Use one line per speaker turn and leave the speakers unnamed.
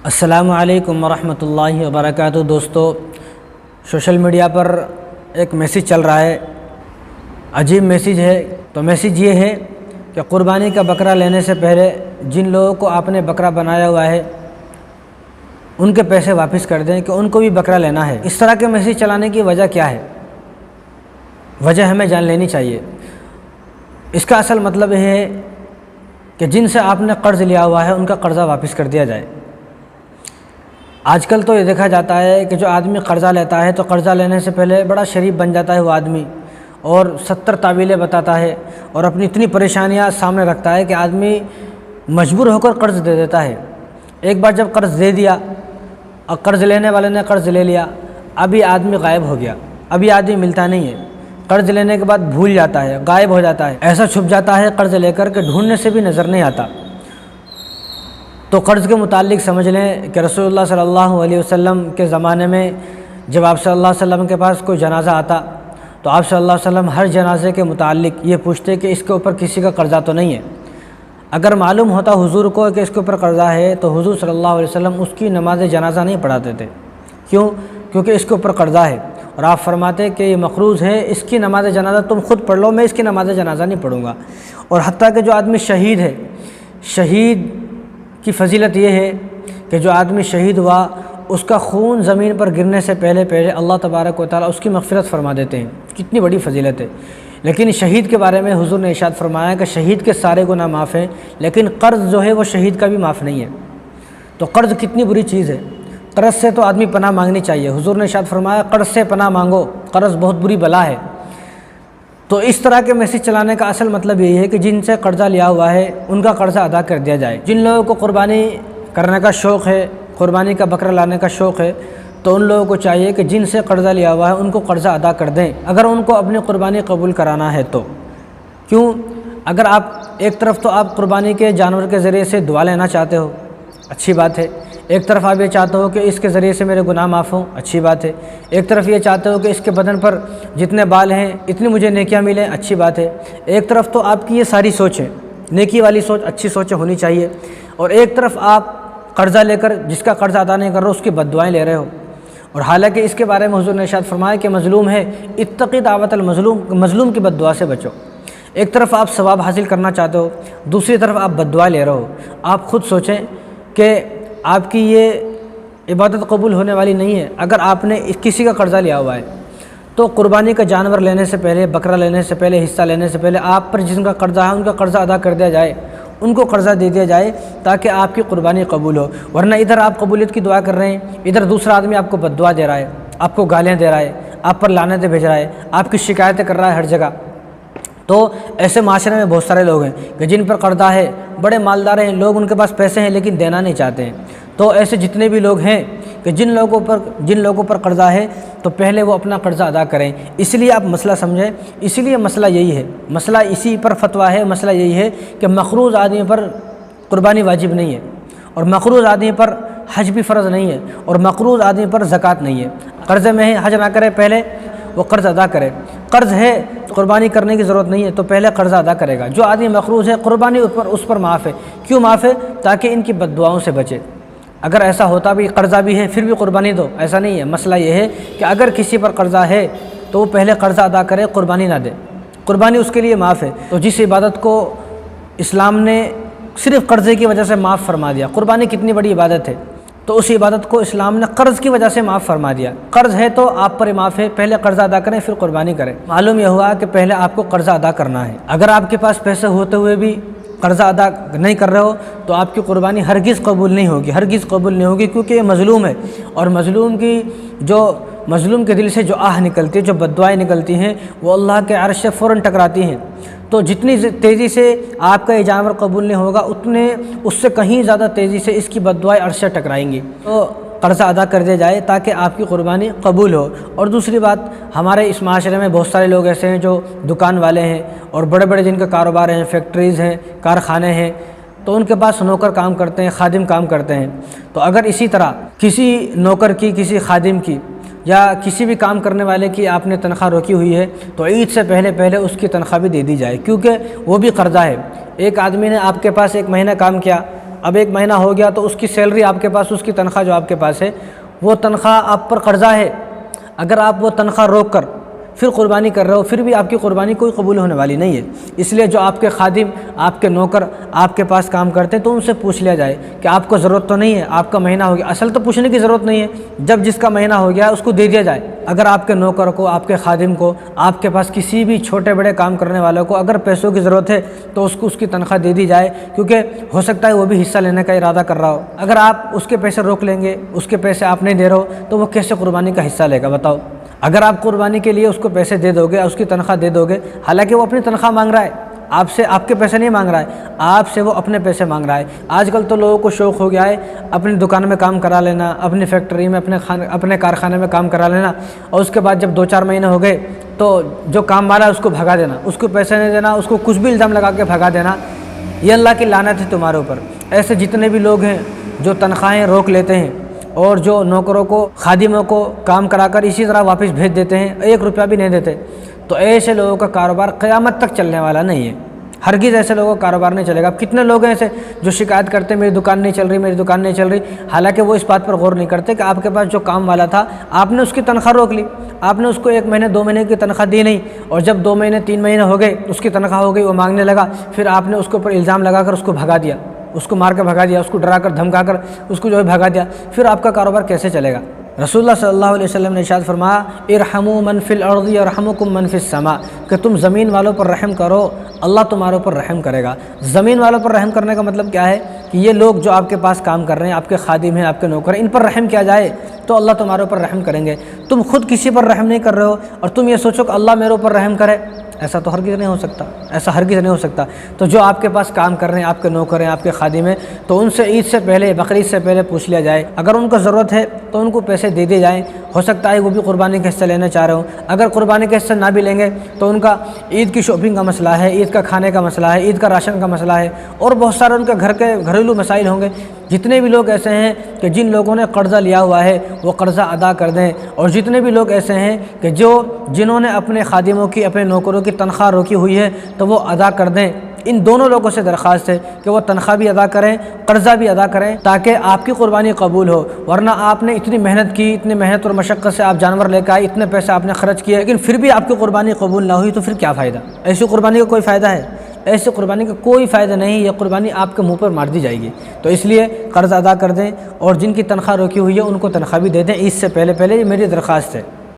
السلام علیکم ورحمۃ اللہ وبرکاتہ۔ دوستو، سوشل میڈیا پر ایک میسیج چل رہا ہے، عجیب میسیج ہے۔ تو میسیج یہ ہے کہ قربانی کا بکرا لینے سے پہلے جن لوگوں کو آپ نے بکرا بنایا ہوا ہے ان کے پیسے واپس کر دیں کہ ان کو بھی بکرا لینا ہے۔ اس طرح کے میسیج چلانے کی وجہ کیا ہے؟ وجہ ہمیں جان لینی چاہیے۔ اس کا اصل مطلب یہ ہے کہ جن سے آپ نے قرض لیا ہوا ہے ان کا قرضہ واپس کر دیا جائے۔ آج کل تو یہ دیکھا جاتا ہے کہ جو آدمی قرضہ لیتا ہے تو قرضہ لینے سے پہلے بڑا شریف بن جاتا ہے وہ آدمی، اور 70 تعویلیں بتاتا ہے اور اپنی اتنی پریشانیاں سامنے رکھتا ہے کہ آدمی مجبور ہو کر قرض دے دیتا ہے۔ ایک بار جب قرض دے دیا اور قرض لینے والے نے قرض لے لیا، ابھی آدمی غائب ہو گیا، ابھی آدمی ملتا نہیں ہے۔ قرض لینے کے بعد بھول جاتا ہے، غائب ہو جاتا ہے، ایسا چھپ جاتا ہے قرض لے کر کہ ڈھونڈنے سے بھی نظر نہیں آتا۔ تو قرض کے متعلق سمجھ لیں کہ رسول اللہ صلی اللہ علیہ وسلم کے زمانے میں جب آپ صلی اللہ علیہ وسلم کے پاس کوئی جنازہ آتا تو آپ صلی اللہ علیہ وسلم ہر جنازے کے متعلق یہ پوچھتے کہ اس کے اوپر کسی کا قرضہ تو نہیں ہے۔ اگر معلوم ہوتا حضور کو کہ اس کے اوپر قرضہ ہے تو حضور صلی اللہ علیہ وسلم اس کی نماز جنازہ نہیں پڑھاتے تھے۔ کیوں؟ کیونکہ اس کے اوپر قرضہ ہے، اور آپ فرماتے کہ یہ مقروض ہے، اس کی نماز جنازہ تم خود پڑھ لو، میں اس کی نماز جنازہ نہیں پڑھوں گا۔ اور حتیٰ کہ جو آدمی شہید ہے، شہید کی فضیلت یہ ہے کہ جو آدمی شہید ہوا اس کا خون زمین پر گرنے سے پہلے اللہ تبارک و تعالیٰ اس کی مغفرت فرما دیتے ہیں۔ کتنی بڑی فضیلت ہے۔ لیکن شہید کے بارے میں حضور نے ارشاد فرمایا کہ شہید کے سارے گناہ معاف ہیں، لیکن قرض جو ہے وہ شہید کا بھی معاف نہیں ہے۔ تو قرض کتنی بری چیز ہے۔ قرض سے تو آدمی پناہ مانگنی چاہیے۔ حضور نے ارشاد فرمایا قرض سے پناہ مانگو، قرض بہت بری بلا ہے۔ تو اس طرح کے میسیج چلانے کا اصل مطلب یہی ہے کہ جن سے قرضہ لیا ہوا ہے ان کا قرضہ ادا کر دیا جائے۔ جن لوگوں کو قربانی کرنے کا شوق ہے، قربانی کا بکرا لانے کا شوق ہے، تو ان لوگوں کو چاہیے کہ جن سے قرضہ لیا ہوا ہے ان کو قرضہ ادا کر دیں، اگر ان کو اپنی قربانی قبول کرانا ہے تو۔ کیوں؟ اگر آپ ایک طرف تو آپ قربانی کے جانور کے ذریعے سے دعا لینا چاہتے ہو، اچھی بات ہے۔ ایک طرف آپ یہ چاہتے ہو کہ اس کے ذریعے سے میرے گناہ معاف ہوں، اچھی بات ہے۔ ایک طرف یہ چاہتے ہو کہ اس کے بدن پر جتنے بال ہیں اتنی مجھے نیکیاں ملیں، اچھی بات ہے۔ ایک طرف تو آپ کی یہ ساری سوچ ہے، نیکی والی سوچ، اچھی سوچیں ہونی چاہیے، اور ایک طرف آپ قرضہ لے کر جس کا قرضہ ادا نہیں کر رہے ہو اس کی بد دعائیں لے رہے ہو۔ اور حالانکہ اس کے بارے میں حضور نے ارشاد فرمایا کہ مظلوم ہے، اتقی دعوت المظلوم، مظلوم کی بد دعا سے بچو۔ ایک طرف آپ ثواب حاصل کرنا چاہتے ہو، دوسری طرف آپ بد دعا لے رہے ہو۔ آپ خود سوچیں کہ آپ کی یہ عبادت قبول ہونے والی نہیں ہے۔ اگر آپ نے کسی کا قرضہ لیا ہوا ہے تو قربانی کا جانور لینے سے پہلے، بکرا لینے سے پہلے، حصہ لینے سے پہلے آپ پر جن کا قرضہ ہے ان کا قرضہ ادا کر دیا جائے، ان کو قرضہ دے دیا جائے تاکہ آپ کی قربانی قبول ہو۔ ورنہ ادھر آپ قبولیت کی دعا کر رہے ہیں، ادھر دوسرا آدمی آپ کو بد دعا دے رہا ہے، آپ کو گالیاں دے رہا ہے، آپ پر لعنتیں بھیج رہا ہے، آپ کی شکایتیں کر رہا ہے ہر جگہ۔ تو ایسے معاشرے میں بہت سارے لوگ ہیں کہ جن پر قرضہ ہے، بڑے مالدار ہیں لوگ، ان کے پاس پیسے ہیں لیکن دینا نہیں چاہتے ہیں۔ تو ایسے جتنے بھی لوگ ہیں کہ جن لوگوں پر قرضہ ہے تو پہلے وہ اپنا قرضہ ادا کریں۔ اس لیے آپ مسئلہ سمجھیں، اسی لیے مسئلہ یہی ہے، مسئلہ اسی پر فتویٰ ہے، مسئلہ یہی ہے کہ مقروض آدمی پر قربانی واجب نہیں ہے، اور مقروض آدمی پر حج بھی فرض نہیں ہے، اور مقروض آدمی پر زکوٰۃ نہیں ہے۔ قرضے میں ہے، حج نہ کرے، پہلے وہ قرض ادا کرے۔ قرض ہے، قربانی کرنے کی ضرورت نہیں ہے تو پہلے قرضہ ادا کرے گا۔ جو آدمی مقروض ہے قربانی اس پر معاف ہے۔ کیوں معاف ہے؟ تاکہ ان کی بد دعاؤں سے بچے۔ اگر ایسا ہوتا بھی قرضہ بھی ہے پھر بھی قربانی دو، ایسا نہیں ہے۔ مسئلہ یہ ہے کہ اگر کسی پر قرضہ ہے تو وہ پہلے قرضہ ادا کرے، قربانی نہ دے، قربانی اس کے لیے معاف ہے۔ تو جس عبادت کو اسلام نے صرف قرضے کی وجہ سے معاف فرما دیا، قربانی کتنی بڑی عبادت ہے، تو اس عبادت کو اسلام نے قرض کی وجہ سے معاف فرما دیا۔ قرض ہے تو آپ پر معاف ہے، پہلے قرضہ ادا کریں پھر قربانی کریں۔ معلوم یہ ہوا کہ پہلے آپ کو قرضہ ادا کرنا ہے۔ اگر آپ کے پاس پیسے ہوتے ہوئے بھی قرضہ ادا نہیں کر رہے ہو تو آپ کی قربانی ہرگز قبول نہیں ہوگی، ہرگز قبول نہیں ہوگی، کیونکہ یہ مظلوم ہے، اور مظلوم کے دل سے جو آہ نکلتی ہے، جو بد دعائیں نکلتی ہیں، وہ اللہ کے عرش سے فوراً ٹکراتی ہیں۔ تو جتنی تیزی سے آپ کا یہ جانور قبول نہیں ہوگا، اتنے اس سے کہیں زیادہ تیزی سے اس کی بد دعائیں عرش سے ٹکرائیں گی۔ تو قرضہ ادا کر دیا جائے تاکہ آپ کی قربانی قبول ہو۔ اور دوسری بات، ہمارے اس معاشرے میں بہت سارے لوگ ایسے ہیں جو دکان والے ہیں اور بڑے بڑے جن کا کاروبار ہیں، فیکٹریز ہیں، کارخانے ہیں، تو ان کے پاس نوکر کام کرتے ہیں، خادم کام کرتے ہیں۔ تو اگر اسی طرح کسی نوکر کی، کسی خادم کی یا کسی بھی کام کرنے والے کی آپ نے تنخواہ روکی ہوئی ہے تو عید سے پہلے اس کی تنخواہ بھی دے دی جائے، کیونکہ وہ بھی قرضہ ہے۔ ایک آدمی نے آپ کے پاس ایک مہینہ کام کیا، اب ایک مہینہ ہو گیا تو اس کی سیلری آپ کے پاس، اس کی تنخواہ جو آپ کے پاس ہے وہ تنخواہ آپ پر قرضہ ہے۔ اگر آپ وہ تنخواہ روک کر پھر قربانی کر رہے ہو، پھر بھی آپ کی قربانی کوئی قبول ہونے والی نہیں ہے۔ اس لیے جو آپ کے خادم، آپ کے نوکر آپ کے پاس کام کرتے ہیں تو ان سے پوچھ لیا جائے کہ آپ کو ضرورت تو نہیں ہے، آپ کا مہینہ ہو گیا۔ اصل تو پوچھنے کی ضرورت نہیں ہے، جب جس کا مہینہ ہو گیا اس کو دے دیا جائے۔ اگر آپ کے نوکر کو، آپ کے خادم کو، آپ کے پاس کسی بھی چھوٹے بڑے کام کرنے والوں کو اگر پیسوں کی ضرورت ہے تو اس کو اس کی تنخواہ دے دی جائے، کیونکہ ہو سکتا ہے وہ بھی حصہ لینے کا ارادہ کر رہا ہو۔ اگر آپ اس کے پیسے روک لیں گے، اس کے پیسے آپ نہیں دے رہے ہو، تو وہ کیسے قربانی کا حصہ لے گا بتاؤ؟ اگر آپ قربانی کے لیے اس کو پیسے دے دو گے، اس کی تنخواہ دے دو گے، حالانکہ وہ اپنی تنخواہ مانگ رہا ہے آپ سے، آپ کے پیسے نہیں مانگ رہا ہے، آپ سے وہ اپنے پیسے مانگ رہا ہے۔ آج کل تو لوگوں کو شوق ہو گیا ہے اپنی دکان میں کام کرا لینا، اپنی فیکٹری میں، اپنے کارخانے میں کام کرا لینا، اور اس کے بعد جب 2-4 مہینے ہو گئے تو جو کام والا ہے اس کو بھگا دینا، اس کو پیسے نہیں دینا، اس کو کچھ بھی الزام لگا کے بھگا دینا۔ یہ اللہ کی لعنت ہے تمہارے اوپر۔ ایسے جتنے بھی لوگ ہیں جو تنخواہیں روک لیتے ہیں اور جو نوکروں کو، خادموں کو کام کرا کر اسی طرح واپس بھیج دیتے ہیں، 1 روپیہ بھی نہیں دیتے، تو ایسے لوگوں کا کاروبار قیامت تک چلنے والا نہیں ہے۔ ہرگز ایسے لوگوں کا کاروبار نہیں چلے گا۔ اب کتنے لوگ ہیں ایسے جو شکایت کرتے ہیں میری دکان نہیں چل رہی، میری دکان نہیں چل رہی، حالانکہ وہ اس بات پر غور نہیں کرتے کہ آپ کے پاس جو کام والا تھا آپ نے اس کی تنخواہ روک لی، آپ نے اس کو 1 مہینے 2 مہینے کی تنخواہ دی نہیں، اور جب 2 مہینے 3 مہینے ہو گئے اس کی تنخواہ ہو گئی، وہ مانگنے لگا، پھر آپ نے اس کے اوپر الزام لگا کر اس کو بھگا دیا، اس کو مار کے بھگا دیا، اس کو ڈرا کر دھمکا کر اس کو جو ہے بھگا دیا، پھر آپ کا کاروبار کیسے چلے گا؟ رسول اللہ صلی اللہ علیہ وسلم نے ارشاد فرمایا ارحموا من فی الارض یرحمکم من فی السماء، کہ تم زمین والوں پر رحم کرو، اللہ تمہارے اوپر رحم کرے گا۔ زمین والوں پر رحم کرنے کا مطلب کیا ہے کہ یہ لوگ جو آپ کے پاس کام کر رہے ہیں، آپ کے خادم ہیں، آپ کے نوکر ہیں، ان پر رحم کیا جائے تو اللہ تمہارے اوپر رحم کریں گے۔ تم خود کسی پر رحم نہیں کر رہے ہو اور تم یہ سوچو کہ اللہ میرے اوپر رحم کرے، ایسا تو ہرگز نہیں ہو سکتا، ایسا ہرگز نہیں ہو سکتا۔ تو جو آپ کے پاس کام کر رہے ہیں، آپ کے نوکر ہیں، آپ کے خادم ہیں، تو ان سے عید سے پہلے، بقرعید سے پہلے پوچھ لیا جائے۔ اگر ان کو ضرورت ہے تو ان کو پیسے دے دیے جائیں، ہو سکتا ہے وہ بھی قربانی کا حصہ لینا چاہ رہے ہوں۔ اگر قربانی کا حصہ نہ بھی لیں گے تو ان کا عید کی شاپنگ کا مسئلہ ہے، عید کا کھانے کا مسئلہ ہے، عید کا راشن کا مسئلہ ہے، اور بہت سارے ان کے گھریلو مسائل ہوں گے۔ جتنے بھی لوگ ایسے ہیں کہ جن لوگوں نے قرضہ لیا ہوا ہے وہ قرضہ ادا کر دیں، اور جتنے بھی لوگ ایسے ہیں کہ جنہوں نے اپنے خادموں کی، اپنے نوکروں کی تنخواہ روکی ہوئی ہے تو وہ ادا کر دیں۔ ان دونوں لوگوں سے درخواست ہے کہ وہ تنخواہ بھی ادا کریں، قرضہ بھی ادا کریں، تاکہ آپ کی قربانی قبول ہو۔ ورنہ آپ نے اتنی محنت کی، اتنی محنت اور مشقت سے آپ جانور لے کے آئے، اتنے پیسے آپ نے خرچ کیے، لیکن پھر بھی آپ کی قربانی قبول نہ ہوئی تو پھر کیا فائدہ؟ ایسی قربانی کا کوئی فائدہ ہے؟ ایسی قربانی کا کوئی فائدہ نہیں، یہ قربانی آپ کے منہ پر مار دی جائے گی۔ تو اس لیے قرض ادا کر دیں، اور جن کی تنخواہ روکی ہوئی ہے ان کو تنخواہ بھی دے دیں عید سے پہلے، یہ میری درخواست ہے۔